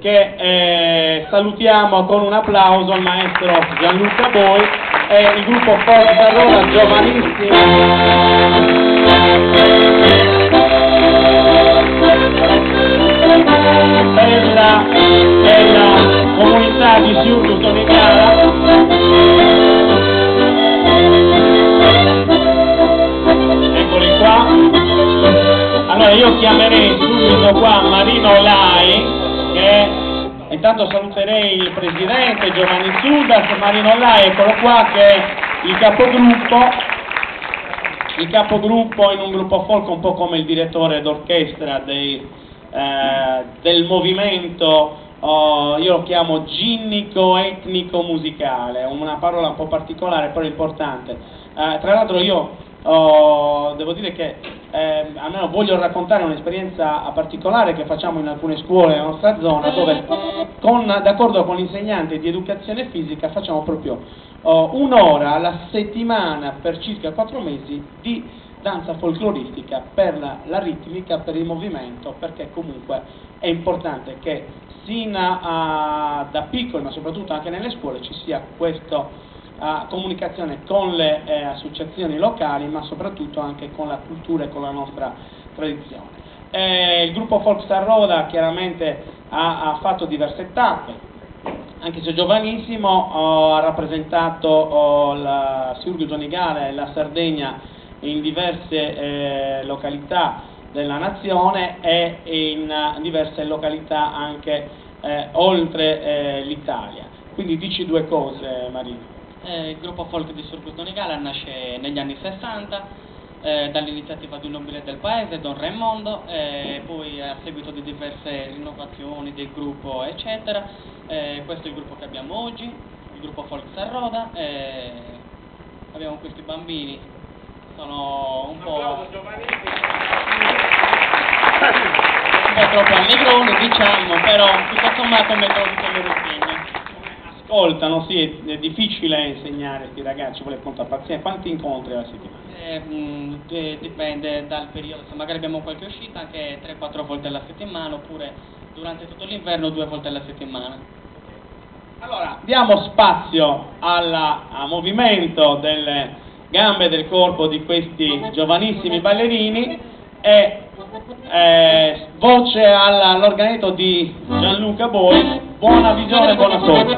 che salutiamo con un applauso il maestro Gianluca Boi e il gruppo Forza Roda giovanissimo. Della comunità di Siurgo Tonegala. Eccoli qua. Allora io chiamerei subito qua Marino Lai, che intanto saluterei il presidente Giovanni Sudas. Marino Lai, eccolo qua, che è il capogruppo in un gruppo folk, un po' come il direttore d'orchestra del movimento, io lo chiamo ginnico etnico musicale, una parola un po' particolare però importante. Tra l'altro io devo dire che almeno voglio raccontare un'esperienza particolare che facciamo in alcune scuole della nostra zona, dove d'accordo con l'insegnante di educazione fisica facciamo proprio un'ora alla settimana per circa 4 mesi di danza folcloristica per la ritmica, per il movimento, perché comunque è importante che sin da piccoli, ma soprattutto anche nelle scuole, ci sia questa comunicazione con le associazioni locali, ma soprattutto anche con la cultura e con la nostra tradizione. Il gruppo Forza Roda chiaramente ha fatto diverse tappe, anche se giovanissimo, ha rappresentato la Siurgo Tonegala e la Sardegna in diverse località della nazione e in diverse località anche oltre l'Italia. Quindi dici due cose, Marino. Il gruppo folk di Siurgo Tonegala nasce negli anni 60 dall'iniziativa di un nobile del paese, Don Raimondo, poi a seguito di diverse rinnovazioni del gruppo eccetera. Questo è il gruppo che abbiamo oggi, il gruppo Forza Roda. Abbiamo questi bambini, sono un po' troppo allegroni, diciamo, però tutto sommato metodico il loro impegno. Ascoltano, sì, è difficile insegnare a questi ragazzi, vuole conta pazienza. Quanti incontri alla settimana? Dipende dal periodo, se magari abbiamo qualche uscita anche 3-4 volte alla settimana, oppure durante tutto l'inverno 2 volte alla settimana. Allora, diamo spazio al movimento delle gambe del corpo di questi giovanissimi ballerini e voce all'organetto di Gianluca Boi. Buona visione e buona ascolto.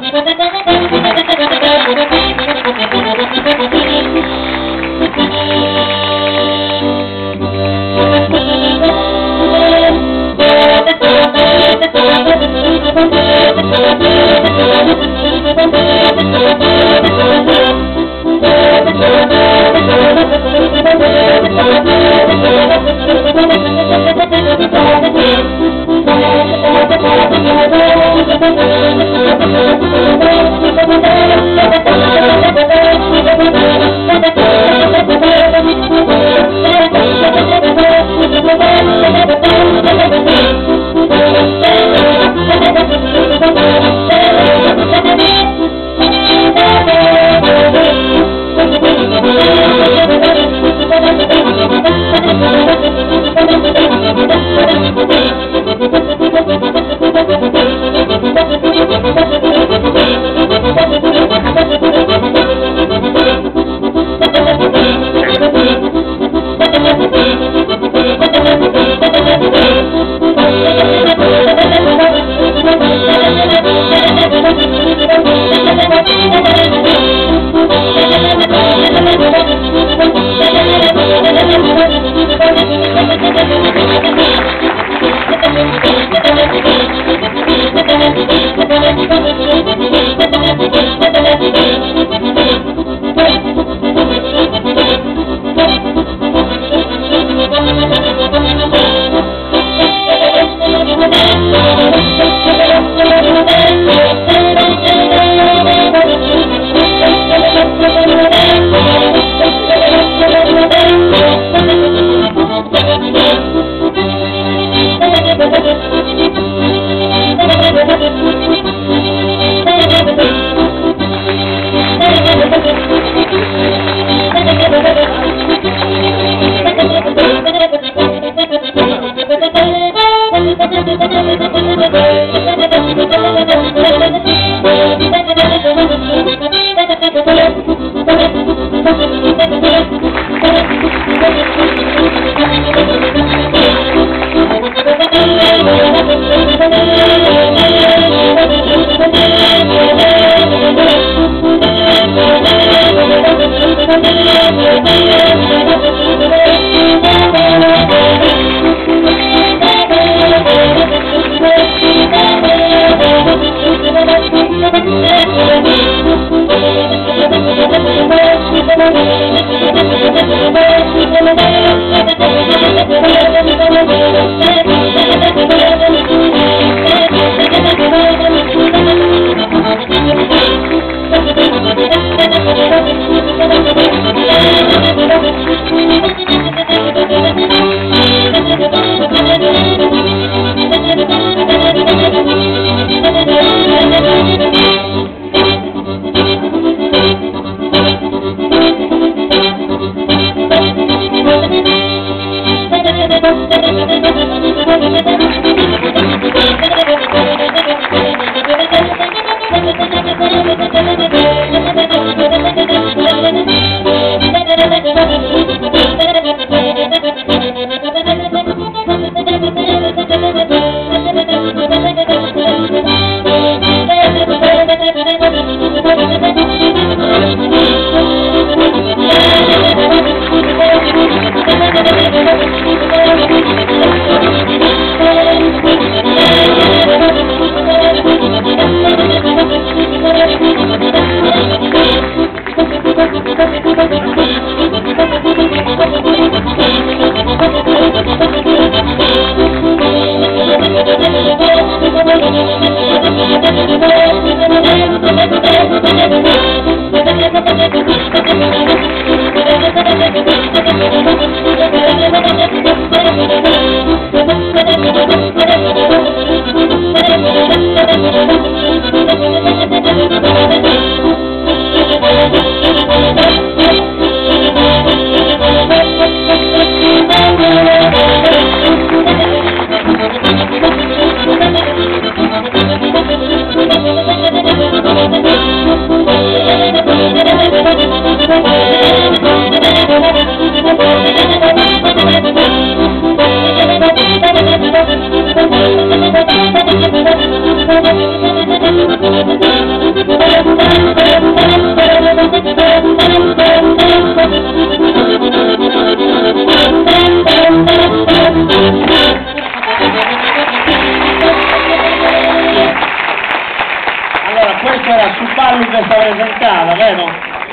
Allora, questo era su ballo che sta presentata, vero?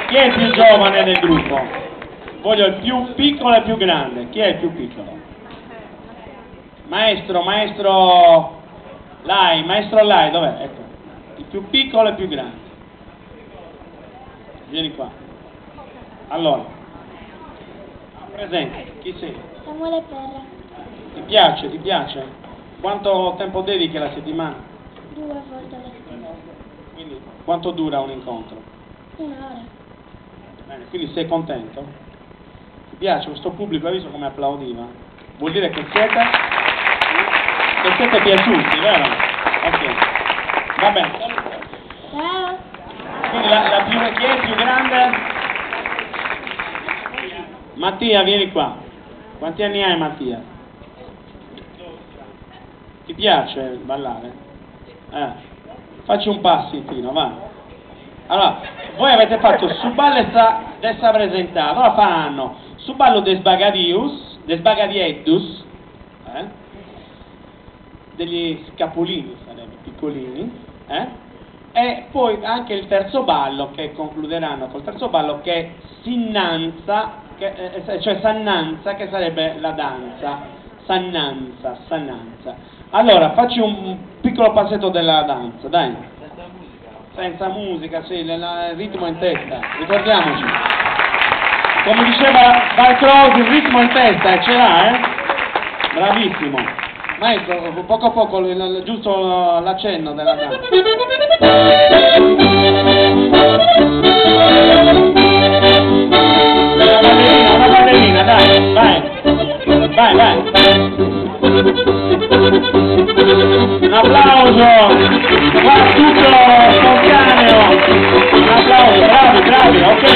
Chi è il più giovane del gruppo? Voglio il più piccolo e il più grande. Chi è il più piccolo? Maestro Lai, dov'è? Ecco. Il più piccolo e il più grande. Vieni qua. Allora, presente, chi sei? Samuele Perra, Ti piace? Quanto tempo dedichi alla settimana? 2 volte alla settimana, Quindi, quanto dura un incontro? 1 ora. Bene, quindi sei contento? Ti piace questo pubblico? Hai visto come applaudiva? Vuol dire che siete piaciuti, vero? Ok, va bene. Ciao! Quindi chi è il più grande? Mattia, vieni qua. Quanti anni hai, Mattia? Ti piace ballare? Facci un passitino, va. Allora, voi avete fatto su ballo dessa presentato, ora fanno su ballo des Sbagadieddus, degli scapolini, sarebbe piccolini, e poi anche il terzo ballo, che concluderanno col terzo ballo, che è Sinnanza, cioè Sannanza, che sarebbe la danza, Sannanza. Allora, facci un piccolo passetto della danza, dai. Senza musica, sì, il ritmo in testa, ricordiamoci. Come diceva Valcross, il ritmo in testa, ce l'ha, Bravissimo. Maestro, poco a poco, giusto l'accenno della danza. Una ballerina, dai, vai. Un applauso, qua tutto spontaneo, un applauso, bravi, ok.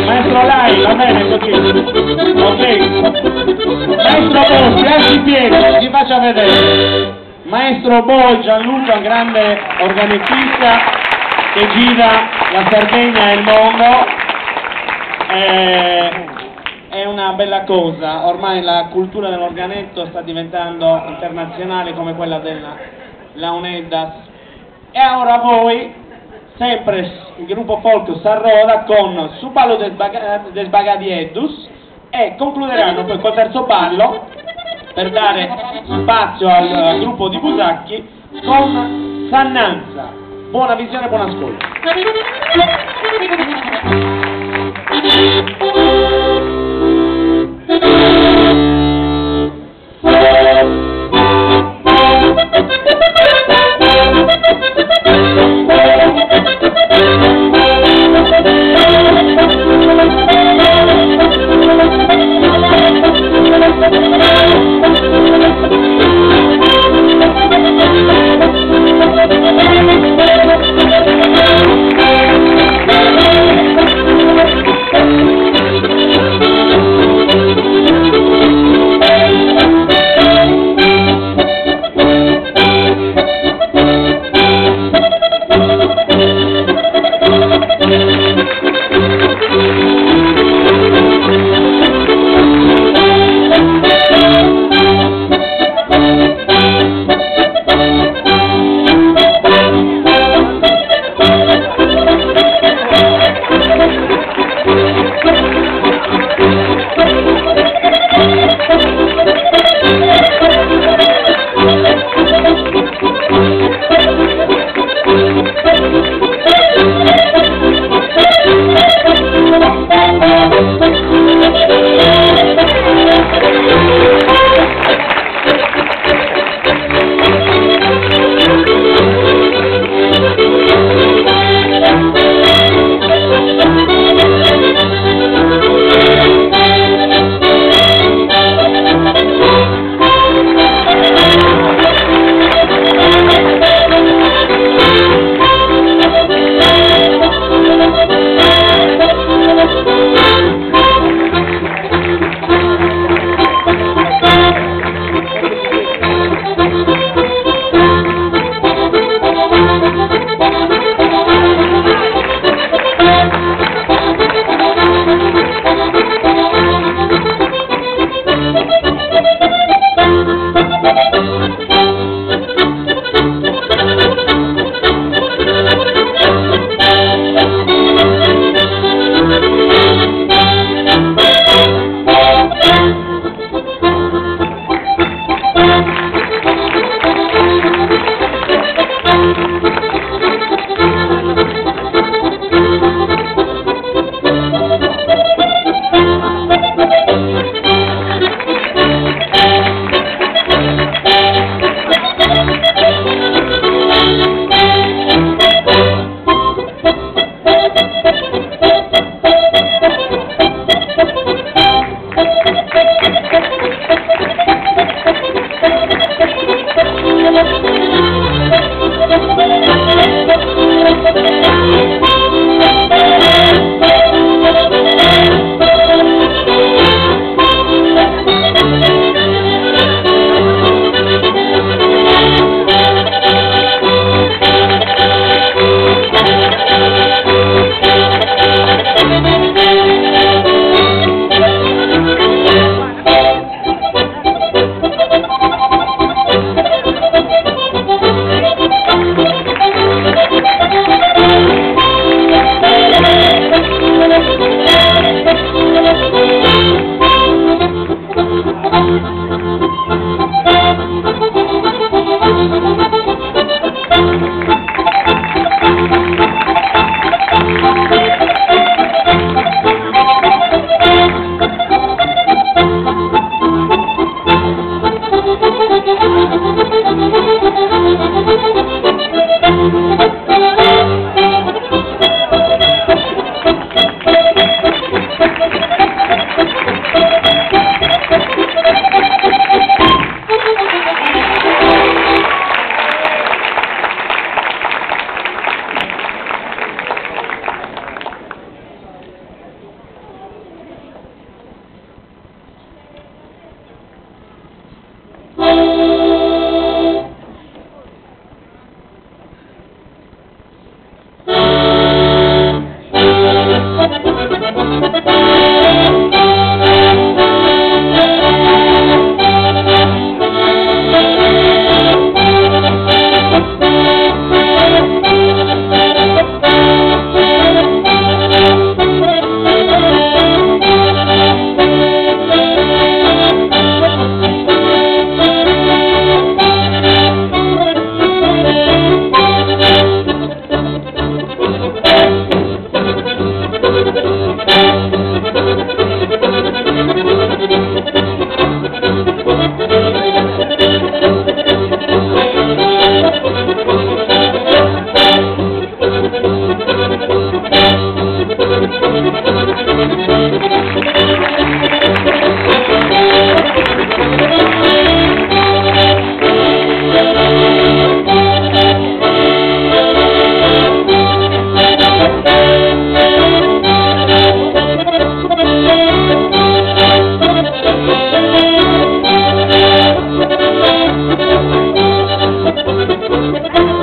Maestro Lai, va bene così, ok. Maestro Bo, piazzi in piedi, si faccia vedere. Maestro Bo Gianluca, un grande organizzista che gira la Sardegna e il mondo. È una bella cosa, ormai la cultura dell'organetto sta diventando internazionale come quella della Uneddas, E ora voi, sempre il gruppo folk Sarroda con Su ballo del Sbagadiedus, e concluderanno poi col terzo ballo per dare spazio al gruppo di Busacchi con Sannanza. Buona visione, buon ascolto.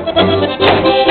Ciao.